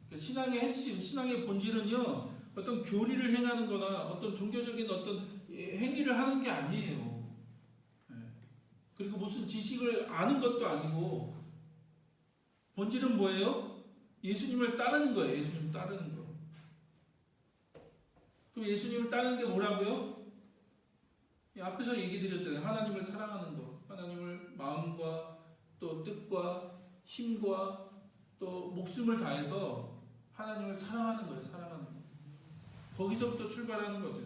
그러니까 신앙의 핵심, 신앙의 본질은요, 어떤 교리를 행하는 거나 어떤 종교적인 어떤 행위를 하는 게 아니에요. 그리고 무슨 지식을 아는 것도 아니고, 본질은 뭐예요? 예수님을 따르는 거예요. 예수님을 따르는 거. 그럼 예수님을 따르는 게 뭐라고요? 앞에서 얘기 드렸잖아요. 하나님을 사랑하는 거. 하나님을 마음과 또 뜻과 힘과 또 목숨을 다해서 하나님을 사랑하는 거예요. 사랑하는 거. 거기서부터 출발하는 거죠.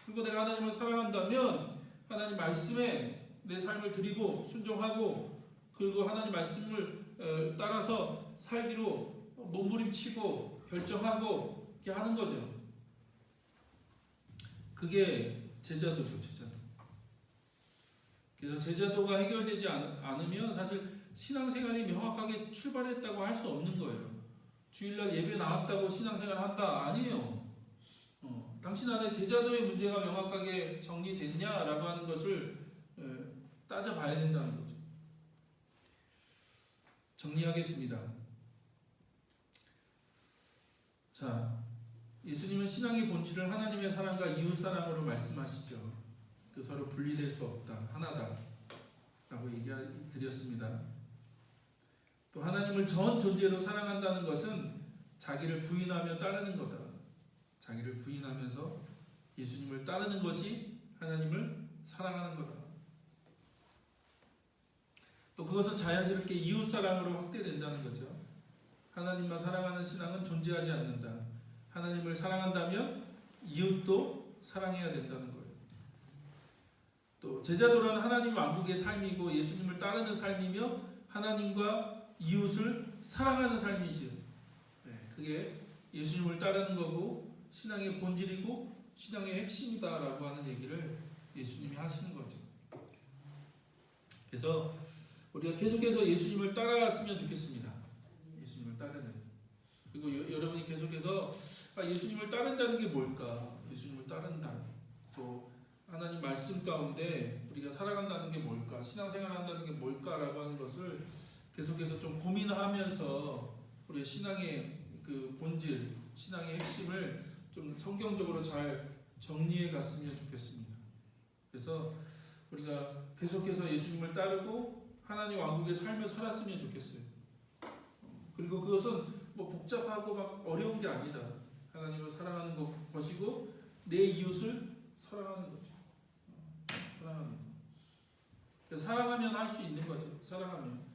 그리고 내가 하나님을 사랑한다면 하나님 말씀에 내 삶을 드리고 순종하고, 그리고 하나님 말씀을 따라서 살기로 몸부림치고 결정하고 이렇게 하는 거죠. 그게 제자도죠. 제자도. 그래서 제자도가 해결되지 않으면 사실 신앙생활이 명확하게 출발했다고 할 수 없는 거예요. 주일날 예배 나왔다고 신앙생활 한다? 아니에요. 당신 안에 제자도의 문제가 명확하게 정리됐냐라고 하는 것을 따져봐야 된다는 거죠. 정리하겠습니다. 자, 예수님은 신앙의 본질을 하나님의 사랑과 이웃 사랑으로 말씀하시죠. 그 서로 분리될 수 없다, 하나다 라고 얘기 드렸습니다. 또 하나님을 전 존재로 사랑한다는 것은 자기를 부인하며 따르는 거다. 자기를 부인하면서 예수님을 따르는 것이 하나님을 사랑하는 거다. 또 그것은 자연스럽게 이웃 사랑으로 확대된다는 거죠. 하나님만 사랑하는 신앙은 존재하지 않는다. 하나님을 사랑한다면 이웃도 사랑해야 된다는 거예요. 또 제자도란 하나님 왕국의 삶이고 예수님을 따르는 삶이며 하나님과 이웃을 사랑하는 삶이죠. 그게 예수님을 따르는 거고 신앙의 본질이고 신앙의 핵심이다라고 하는 얘기를 예수님이 하시는 거죠. 그래서 우리가 계속해서 예수님을 따라갔으면 좋겠습니다. 예수님을 따르는. 그리고 여러분이 계속해서 예수님을 따른다는 게 뭘까? 예수님을 따른다. 또 하나님 말씀 가운데 우리가 살아간다는 게 뭘까? 신앙생활 한다는 게 뭘까라고 하는 것을 계속해서 좀 고민하면서 우리의 신앙의 그 본질, 신앙의 핵심을 좀 성경적으로 잘 정리해 갔으면 좋겠습니다. 그래서 우리가 계속해서 예수님을 따르고 하나님 왕국의 삶을 살았으면 좋겠어요. 그리고 그것은 뭐 복잡하고 막 어려운 게 아니다. 하나님을 사랑하는 것이고 내 이웃을 사랑하는 거죠. 사랑하는 거. 그래서 사랑하면 할 수 있는 거죠. 사랑하면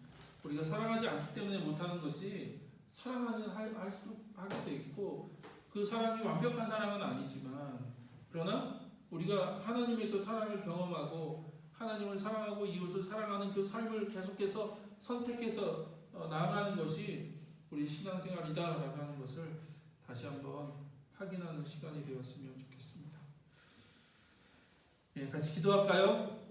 우리가 사랑하지 않기 때문에 못하는 거지. 사랑하면 할수록 하게 돼 있고 그 사랑이 완벽한 사랑은 아니지만 그러나 우리가 하나님의 그 사랑을 경험하고 하나님을 사랑하고 이웃을 사랑하는 그 삶을 계속해서 선택해서 나아가는 것이 우리 신앙생활이다라고 하는 것을 다시 한번 확인하는 시간이 되었으면 좋겠습니다. 같이 기도할까요?